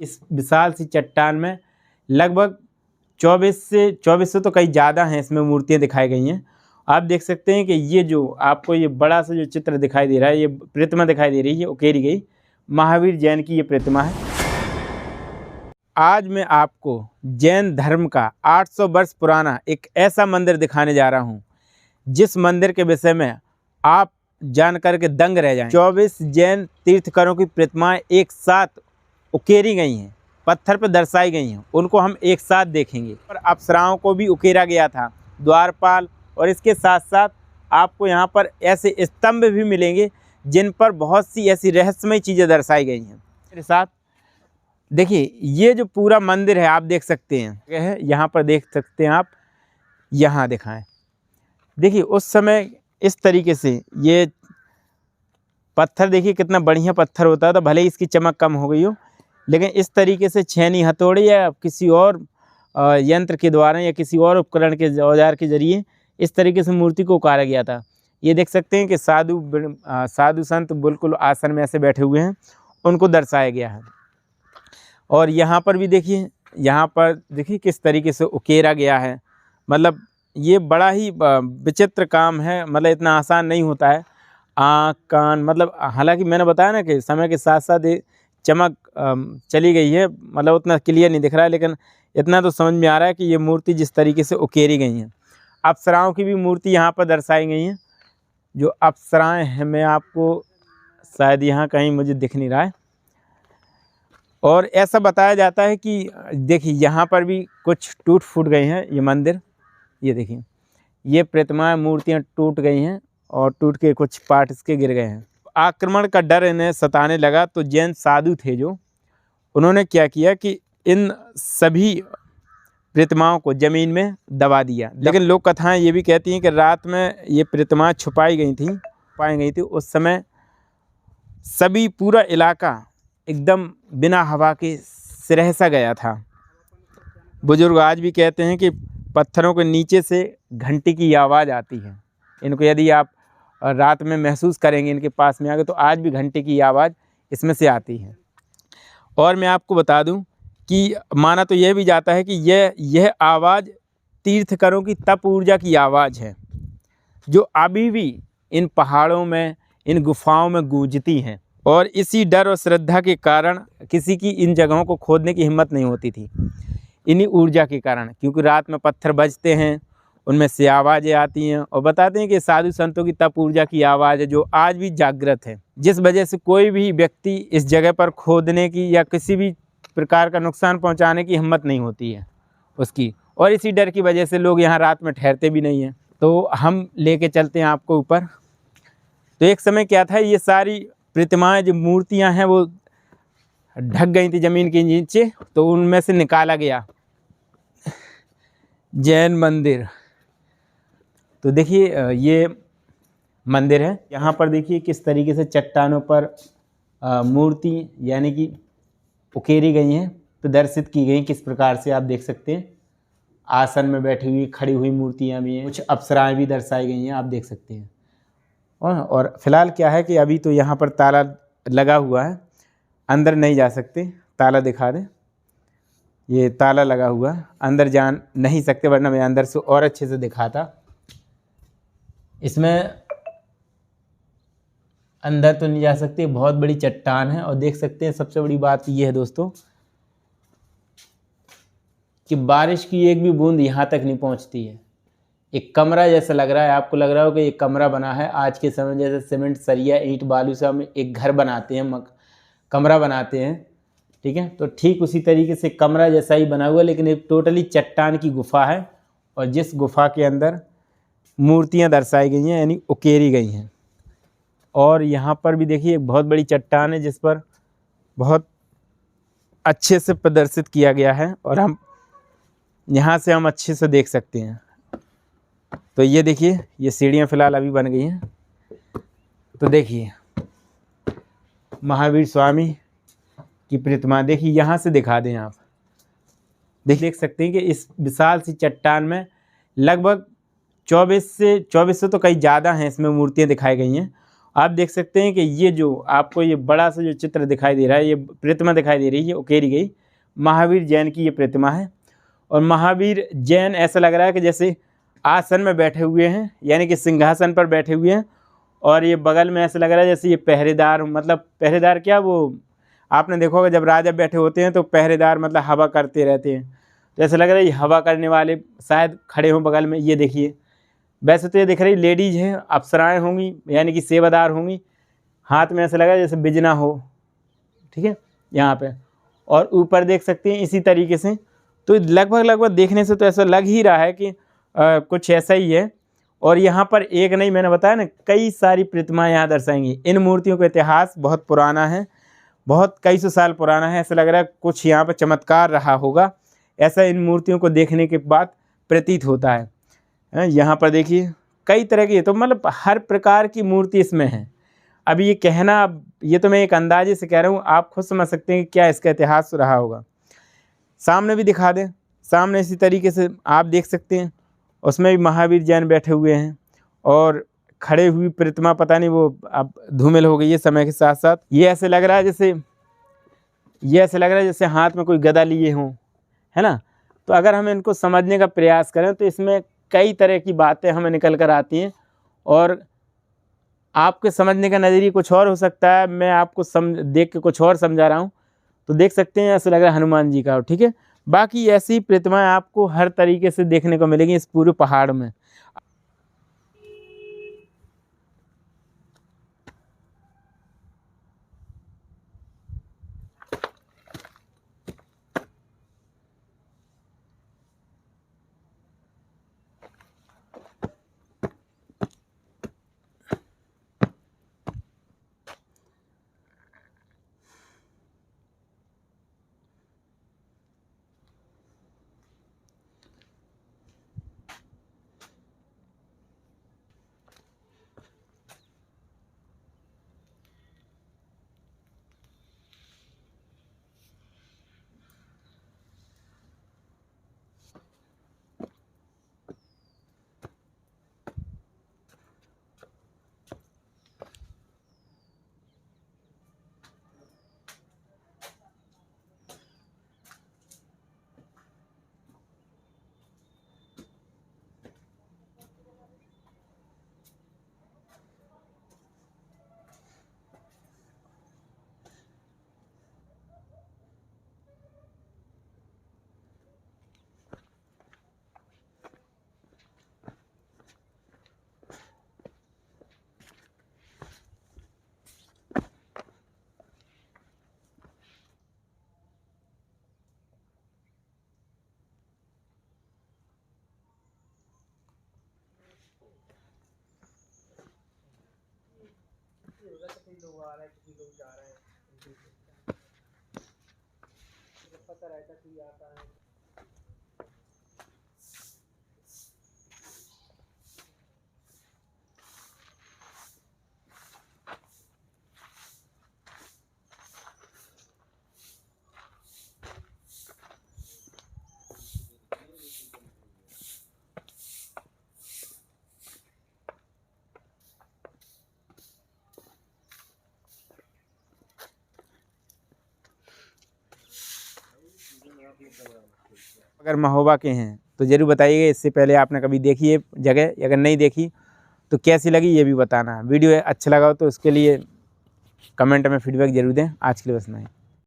इस विशाल सी चट्टान में लगभग 2400 तो कई ज़्यादा हैं इसमें मूर्तियाँ दिखाई गई हैं। आप देख सकते हैं कि ये जो आपको ये बड़ा सा जो चित्र दिखाई दे रहा है, ये प्रतिमा दिखाई दे रही है, उकेरी गई महावीर जैन की ये प्रतिमा है। आज मैं आपको जैन धर्म का 800 वर्ष पुराना एक ऐसा मंदिर दिखाने जा रहा हूँ जिस मंदिर के विषय में आप जान करके दंग रह जाएं। 24 जैन तीर्थकरों की प्रतिमाएं एक साथ उकेरी गई हैं, पत्थर पर दर्शाई गई हैं, उनको हम एक साथ देखेंगे। और अप्सराओं को भी उकेरा गया था, द्वारपाल, और इसके साथ साथ आपको यहाँ पर ऐसे स्तंभ भी मिलेंगे जिन पर बहुत सी ऐसी रहस्यमय चीज़ें दर्शाई गई हैं। मेरे साथ देखिए, ये जो पूरा मंदिर है आप देख सकते हैं, यहाँ पर देख सकते हैं आप, यहाँ दिखाएं। देखिए उस समय इस तरीके से ये पत्थर, देखिए कितना बढ़िया पत्थर होता था, भले ही इसकी चमक कम हो गई हो, लेकिन इस तरीके से छेनी हथौड़ी या किसी और यंत्र के द्वारा या किसी और उपकरण के औजार के जरिए इस तरीके से मूर्ति को उकारा गया था। ये देख सकते हैं कि साधु संत बिल्कुल आसन में ऐसे बैठे हुए हैं, उनको दर्शाया गया है। और यहाँ पर भी देखिए, यहाँ पर देखिए किस तरीके से उकेरा गया है। मतलब ये बड़ा ही विचित्र काम है, मतलब इतना आसान नहीं होता है। आँख कान, मतलब हालांकि मैंने बताया ना कि समय के साथ साथ ये चमक चली गई है, मतलब उतना क्लियर नहीं दिख रहा है, लेकिन इतना तो समझ में आ रहा है कि ये मूर्ति जिस तरीके से उकेरी गई हैं। अप्सराओं की भी मूर्ति यहाँ पर दर्शाई गई हैं। जो अप्सराएं हैं, मैं आपको शायद यहाँ कहीं मुझे दिख नहीं रहा है। और ऐसा बताया जाता है कि देखिए यहाँ पर भी कुछ टूट फूट गए हैं। ये मंदिर, ये देखिए, ये प्रतिमाएं मूर्तियाँ टूट गई हैं और टूट के कुछ पार्ट इसके गिर गए हैं। आक्रमण का डर इन्हें सताने लगा तो जैन साधु थे जो, उन्होंने क्या किया कि इन सभी प्रतिमाओं को ज़मीन में दबा दिया। लेकिन लोक कथाएं ये भी कहती हैं कि रात में ये प्रतिमाएं पाई गई थी। उस समय सभी पूरा इलाका एकदम बिना हवा के सिरह सा गया था। बुजुर्ग आज भी कहते हैं कि पत्थरों के नीचे से घंटी की आवाज़ आती है। इनको यदि आप रात में महसूस करेंगे, इनके पास में आगे, तो आज भी घंटी की आवाज़ इसमें से आती है। और मैं आपको बता दूं कि माना तो यह भी जाता है कि यह आवाज़ तीर्थकरों की तप ऊर्जा की आवाज़ है, जो अभी भी इन पहाड़ों में, इन गुफाओं में गूंजती हैं। और इसी डर और श्रद्धा के कारण किसी की इन जगहों को खोदने की हिम्मत नहीं होती थी, इन्हीं ऊर्जा के कारण, क्योंकि रात में पत्थर बजते हैं, उनमें से आवाज़ें आती हैं। और बताते हैं कि साधु संतों की तप ऊर्जा की आवाज़ है जो आज भी जागृत है, जिस वजह से कोई भी व्यक्ति इस जगह पर खोदने की या किसी भी प्रकार का नुकसान पहुंचाने की हिम्मत नहीं होती है उसकी। और इसी डर की वजह से लोग यहाँ रात में ठहरते भी नहीं हैं। तो हम लेके चलते हैं आपको ऊपर। तो एक समय क्या था, ये सारी प्रतिमाएँ जो मूर्तियाँ हैं वो ढक गई थी ज़मीन के नीचे, तो उनमें से निकाला गया जैन मंदिर। तो देखिए ये मंदिर है। यहाँ पर देखिए किस तरीके से चट्टानों पर मूर्ति यानी कि उकेरी गई हैं, प्रदर्शित की गई, किस प्रकार से आप देख सकते हैं। आसन में बैठी हुई, खड़ी हुई मूर्तियाँ भी हैं, कुछ अप्सराएं भी दर्शाई गई हैं, आप देख सकते हैं। और फिलहाल क्या है कि अभी तो यहाँ पर ताला लगा हुआ है, अंदर नहीं जा सकते। ताला दिखा दें, ये ताला लगा हुआ है, अंदर जा नहीं सकते, वरना मैं अंदर से और अच्छे से दिखाता। इसमें अंदर तो नहीं जा सकते, बहुत बड़ी चट्टान है। और देख सकते हैं सबसे बड़ी बात ये है दोस्तों कि बारिश की एक भी बूंद यहाँ तक नहीं पहुँचती है। एक कमरा जैसा लग रहा है, आपको लग रहा हो कि एक कमरा बना है। आज के समय जैसे सीमेंट, सरिया, ईंट, बालू से हम एक घर बनाते हैं, कमरा बनाते हैं, ठीक है, तो ठीक उसी तरीके से कमरा जैसा ही बना हुआ, लेकिन एक टोटली चट्टान की गुफा है। और जिस गुफा के अंदर मूर्तियाँ दर्शाई गई हैं, यानी उकेरी गई हैं। और यहाँ पर भी देखिए एक बहुत बड़ी चट्टान है जिस पर बहुत अच्छे से प्रदर्शित किया गया है, और हम यहाँ से हम अच्छे से देख सकते हैं। तो ये देखिए, ये सीढ़ियाँ फ़िलहाल अभी बन गई हैं। तो देखिए महावीर स्वामी की प्रतिमा देखिए, यहाँ से दिखा दें आप, देख सकते हैं कि इस विशाल सी चट्टान में लगभग 2400 तो कई ज़्यादा हैं इसमें मूर्तियाँ दिखाई गई हैं। आप देख सकते हैं कि ये जो आपको ये बड़ा सा जो चित्र दिखाई दे रहा है, ये प्रतिमा दिखाई दे रही है, उकेरी गई महावीर जैन की ये प्रतिमा है। और महावीर जैन ऐसा लग रहा है कि जैसे आसन में बैठे हुए हैं, यानी कि सिंहासन पर बैठे हुए हैं। और ये बगल में ऐसा लग रहा है जैसे ये पहरेदार, मतलब पहरेदार क्या, वो आपने देखा होगा जब राजा बैठे होते हैं तो पहरेदार मतलब हवा करते रहते हैं, तो ऐसा लग रहा है ये हवा करने वाले शायद खड़े हों बगल में। ये देखिए, वैसे तो ये दिख रही लेडीज हैं, अप्सराएं होंगी, यानी कि सेवादार होंगी। हाथ में ऐसा लगा जैसे बिजना हो, ठीक है, यहाँ पे। और ऊपर देख सकते हैं इसी तरीके से। तो लगभग देखने से तो ऐसा लग ही रहा है कि कुछ ऐसा ही है। और यहाँ पर एक नहीं, मैंने बताया ना, कई सारी प्रतिमाएं यहाँ दर्शाएंगी। इन मूर्तियों का इतिहास बहुत पुराना है, बहुत कई सौ साल पुराना है। ऐसा लग रहा है कुछ यहाँ पर चमत्कार रहा होगा, ऐसा इन मूर्तियों को देखने के बाद प्रतीत होता है। यहाँ पर देखिए कई तरह की, तो मतलब हर प्रकार की मूर्ति इसमें है। अभी ये कहना, ये तो मैं एक अंदाजे से कह रहा हूँ, आप खुद समझ सकते हैं कि क्या इसका इतिहास रहा होगा। सामने भी दिखा दें, सामने इसी तरीके से आप देख सकते हैं, उसमें भी महावीर जैन बैठे हुए हैं। और खड़े हुई प्रतिमा पता नहीं वो अब धूमिल हो गई है समय के साथ साथ। ये ऐसे लग रहा है जैसे हाथ में कोई गदा लिए हों, है ना। तो अगर हम इनको समझने का प्रयास करें तो इसमें कई तरह की बातें हमें निकल कर आती हैं, और आपके समझने का नज़रिया कुछ और हो सकता है। मैं आपको देख के कुछ और समझा रहा हूँ, तो देख सकते हैं ऐसा लग रहा है हनुमान जी का, ठीक है। बाकी ऐसी प्रतिमाएं आपको हर तरीके से देखने को मिलेगी इस पूरे पहाड़ में। लोग आ रहे हैं, किसी लोग जा रहे हैं, पता रहता कि आता है। अगर महोबा के हैं तो ज़रूर बताइएगा। इससे पहले आपने कभी देखी है जगह, अगर नहीं देखी तो कैसी लगी ये भी बताना। वीडियो अच्छा लगा हो तो उसके लिए कमेंट में फीडबैक ज़रूर दें। आज के लिए बस नहीं।